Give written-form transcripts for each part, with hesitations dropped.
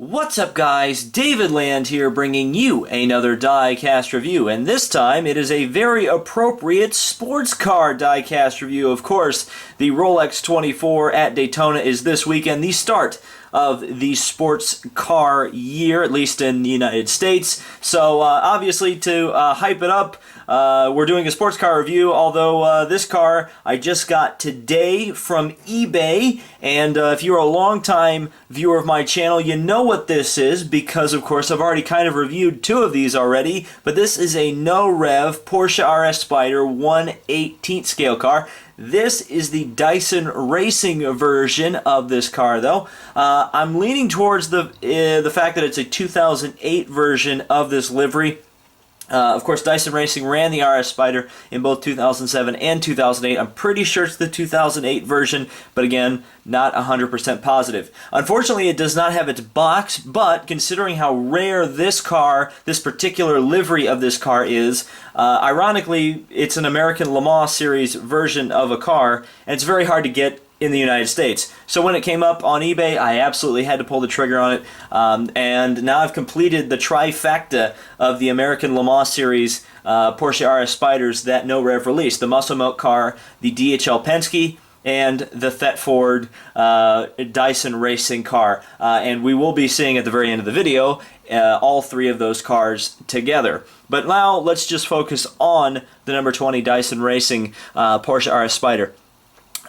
What's up guys, David Land here bringing you another Diecast review, and this time it is a very appropriate sports car Diecast review. Of course, the Rolex 24 at Daytona is this weekend, the start of the sports car year, at least in the United States. So obviously to hype it up, we're doing a sports car review, although this car I just got today from eBay, and if you're a long-time viewer of my channel, you know what this is, because of course I've already kind of reviewed two of these already, but this is a Norev Porsche RS Spyder 1/18 scale car. This is the Dyson Racing version of this car, though. I'm leaning towards the fact that it's a 2008 version of this livery. Of course, Dyson Racing ran the RS Spyder in both 2007 and 2008. I'm pretty sure it's the 2008 version, but again, not 100% positive. Unfortunately, it does not have its box, but considering how rare this car, this particular livery of this car is, ironically, it's an American Le Mans series version of a car, and it's very hard to get in the United States. So when it came up on eBay, I absolutely had to pull the trigger on it, and now I've completed the trifecta of the American Le Mans series Porsche RS Spyders that Norev released: the Muscle Milk car, the DHL Penske, and the Thetford Dyson Racing car. And we will be seeing at the very end of the video all three of those cars together. But now let's just focus on the number 20 Dyson Racing Porsche RS Spyder.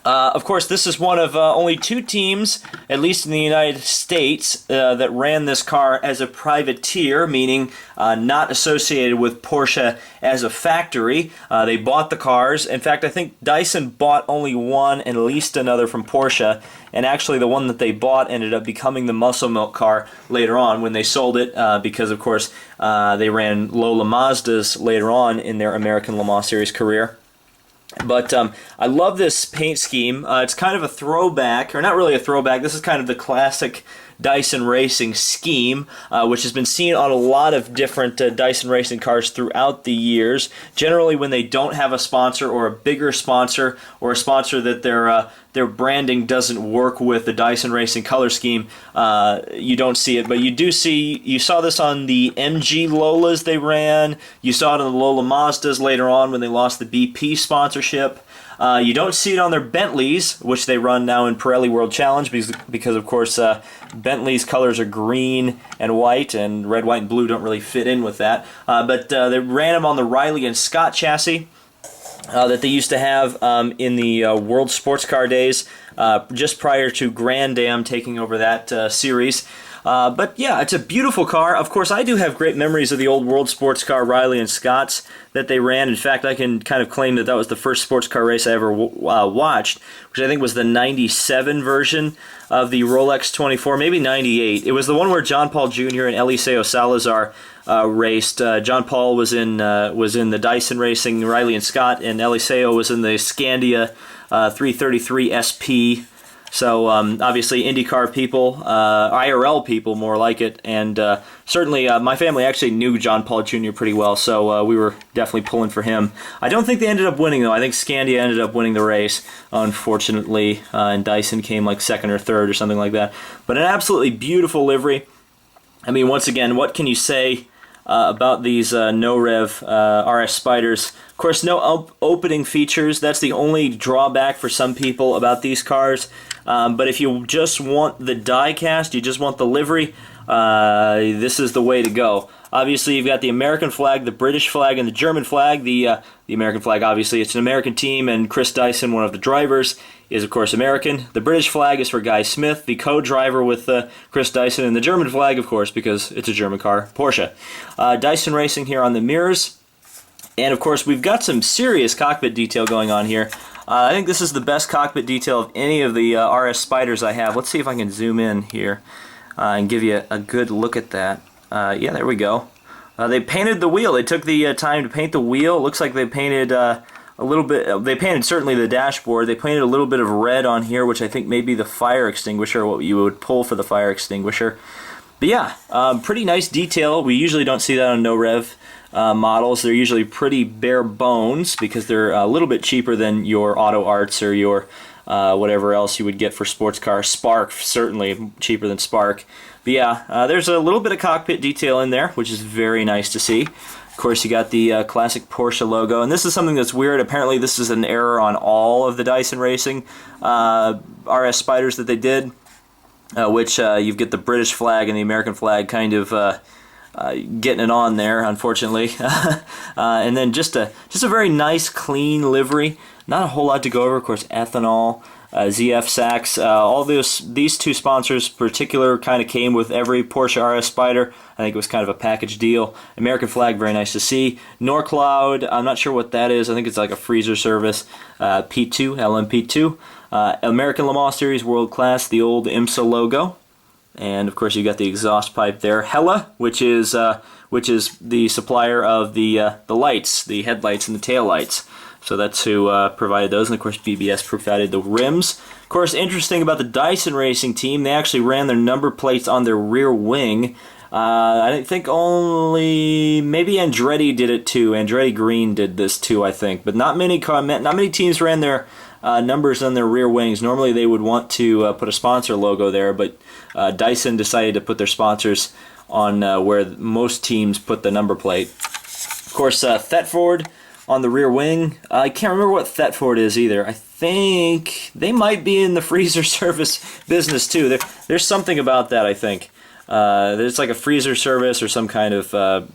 Of course, this is one of only two teams, at least in the United States, that ran this car as a privateer, meaning not associated with Porsche as a factory. They bought the cars. In fact, I think Dyson bought only one and leased another from Porsche, and actually the one that they bought ended up becoming the Muscle Milk car later on when they sold it, because, of course, they ran Lola Mazdas later on in their American Le Mans Series career. But I love this paint scheme. It's kind of a throwback, or not really a throwback, this is kind of the classic Dyson Racing scheme, which has been seen on a lot of different Dyson Racing cars throughout the years. Generally, when they don't have a sponsor or a bigger sponsor, or a sponsor that their branding doesn't work with the Dyson Racing color scheme, you don't see it. But you saw this on the MG Lolas they ran. You saw it on the Lola Mazdas later on when they lost the BP sponsorship. You don't see it on their Bentleys, which they run now in Pirelli World Challenge, because of course Bentley's colors are green and white, and red, white, and blue don't really fit in with that. But they ran them on the Riley and Scott chassis that they used to have in the World Sports Car days, just prior to Grand Am taking over that series. But yeah, it's a beautiful car. Of course, I do have great memories of the old World Sports Car Riley and Scotts that they ran. In fact, I can kind of claim that that was the first sports car race I ever watched, which I think was the 97 version of the Rolex 24, maybe 98. It was the one where John Paul Jr. and Eliseo Salazar raced. John Paul was in the Dyson Racing Riley and Scott, and Eliseo was in the Scandia 333 SP. So obviously IndyCar people, IRL people more like it, and certainly my family actually knew John Paul Jr. pretty well, so we were definitely pulling for him. I don't think they ended up winning, though. I think Scandia ended up winning the race, unfortunately, and Dyson came like second or third or something like that. But an absolutely beautiful livery. I mean, once again, what can you say about these Norev RS Spyders? Of course, no opening features. That's the only drawback for some people about these cars. But if you just want the diecast, you just want the livery, this is the way to go. Obviously, you've got the American flag, the British flag, and the German flag. The American flag, obviously, it's an American team, and Chris Dyson, one of the drivers, is, of course, American. The British flag is for Guy Smith, the co-driver with Chris Dyson, and the German flag, of course, because it's a German car, Porsche. Dyson Racing here on the mirrors. And, of course, we've got some serious cockpit detail going on here. I think this is the best cockpit detail of any of the RS Spyders I have. Let's see if I can zoom in here and give you a good look at that. Yeah, there we go. They painted the wheel. They took the time to paint the wheel. It looks like they painted a little bit. They painted certainly the dashboard. They painted a little bit of red on here, which I think may be the fire extinguisher, what you would pull for the fire extinguisher. But yeah, pretty nice detail. We usually don't see that on Norev models. They're usually pretty bare bones because they're a little bit cheaper than your Auto Arts or your whatever else you would get for sports car. Spark, certainly cheaper than Spark. But yeah, there's a little bit of cockpit detail in there, which is very nice to see. Of course, you got the classic Porsche logo, and this is something that's weird. Apparently, this is an error on all of the Dyson Racing RS Spyders that they did, which you get the British flag and the American flag kind of getting it on there, unfortunately. And then just a very nice, clean livery. Not a whole lot to go over. Of course, ethanol. ZF Sachs, all these two sponsors in particular kind of came with every Porsche RS Spyder. I think it was kind of a package deal. American flag, very nice to see. Norcloud, I'm not sure what that is. I think it's like a freezer service. P2, LMP2. American Le Mans Series, world class, the old IMSA logo. And of course you got the exhaust pipe there. Hella, which is the supplier of the lights, the headlights and the tail lights. So that's who provided those, and of course BBS provided the rims. Of course, interesting about the Dyson Racing team, they actually ran their number plates on their rear wing. I think only maybe Andretti did it too. Andretti Green did this too, I think. But not many teams ran their numbers on their rear wings. Normally they would want to put a sponsor logo there, but Dyson decided to put their sponsors on where most teams put the number plate. Of course, Thetford on the rear wing. I can't remember what Thetford is either. I think they might be in the freezer service business too. There's something about that, I think. There's like a freezer service or some kind of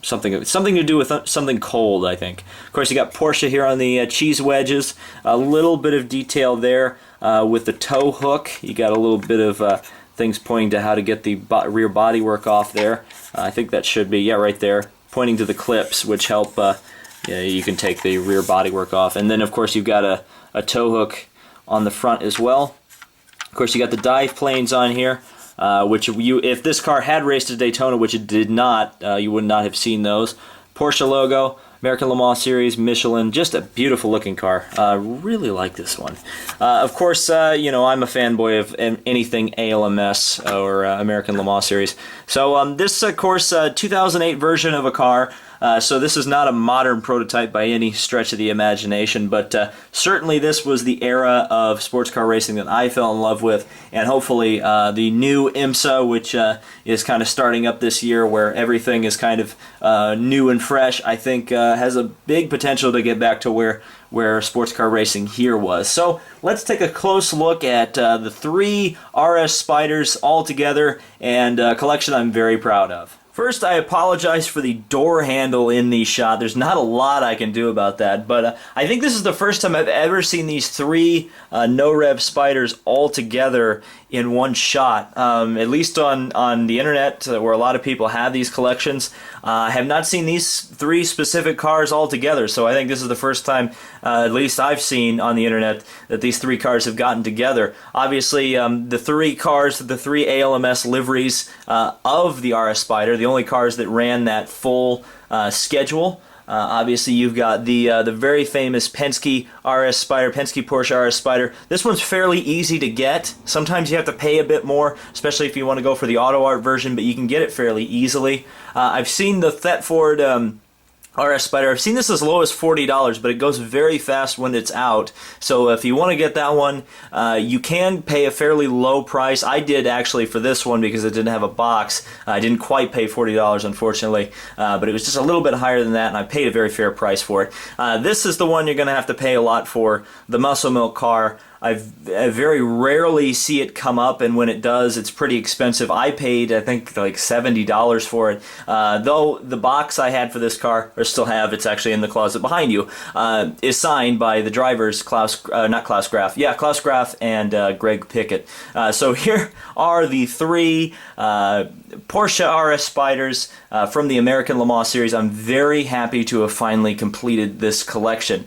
something to do with something cold, I think. Of course, you got Porsche here on the cheese wedges. A little bit of detail there with the tow hook. You got a little bit of things pointing to how to get the rear bodywork off there. I think that should be, yeah, right there, pointing to the clips, which help. You can take the rear bodywork off. And then, of course, you've got a tow hook on the front as well. Of course, you got the dive planes on here, which if this car had raced at Daytona, which it did not, you would not have seen those. Porsche logo, American Le Mans Series, Michelin, just a beautiful looking car. Really like this one. Of course, I'm a fanboy of anything ALMS or American Le Mans Series. So this, of course, 2008 version of a car. So this is not a modern prototype by any stretch of the imagination, but certainly this was the era of sports car racing that I fell in love with, and hopefully the new IMSA, which is kind of starting up this year, where everything is kind of new and fresh, I think has a big potential to get back to where sports car racing here was. So let's take a close look at the three RS Spyders all together, and a collection I'm very proud of. First, I apologize for the door handle in the shot. There's not a lot I can do about that, but I think this is the first time I've ever seen these three Norev Spyders all together in one shot. At least on the internet, where a lot of people have these collections, I have not seen these three specific cars all together, so I think this is the first time, at least I've seen on the internet, that these three cars have gotten together. Obviously, the three cars, the three ALMS liveries of the RS Spyder, the only cars that ran that full schedule. Obviously, you've got the very famous Penske RS Spyder, Penske Porsche RS Spyder. This one's fairly easy to get. Sometimes you have to pay a bit more, especially if you want to go for the auto art version, but you can get it fairly easily. I've seen the Thetford RS Spyder. I've seen this as low as $40, but it goes very fast when it's out. So if you want to get that one, you can pay a fairly low price. I did actually for this one because it didn't have a box. I didn't quite pay $40, unfortunately, but it was just a little bit higher than that, and I paid a very fair price for it. This is the one you're going to have to pay a lot for, the Muscle Milk car. I very rarely see it come up, and when it does, it's pretty expensive. I paid, I think, like $70 for it, though the box I had for this car, or still have, it's actually in the closet behind you, is signed by the drivers, Klaus Graf and Greg Pickett. So here are the three Porsche RS Spyders from the American Le Mans Series. I'm very happy to have finally completed this collection.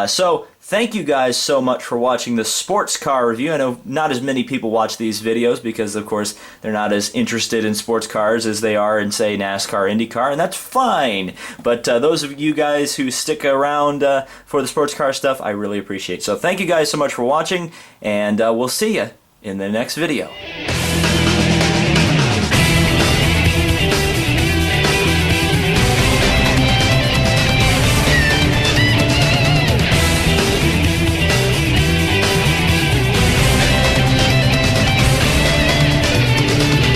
So thank you guys so much for watching the sports car review. I know not as many people watch these videos because, of course, they're not as interested in sports cars as they are in, say, NASCAR, IndyCar, and that's fine. But those of you guys who stick around for the sports car stuff, I really appreciate. So thank you guys so much for watching, and we'll see you in the next video.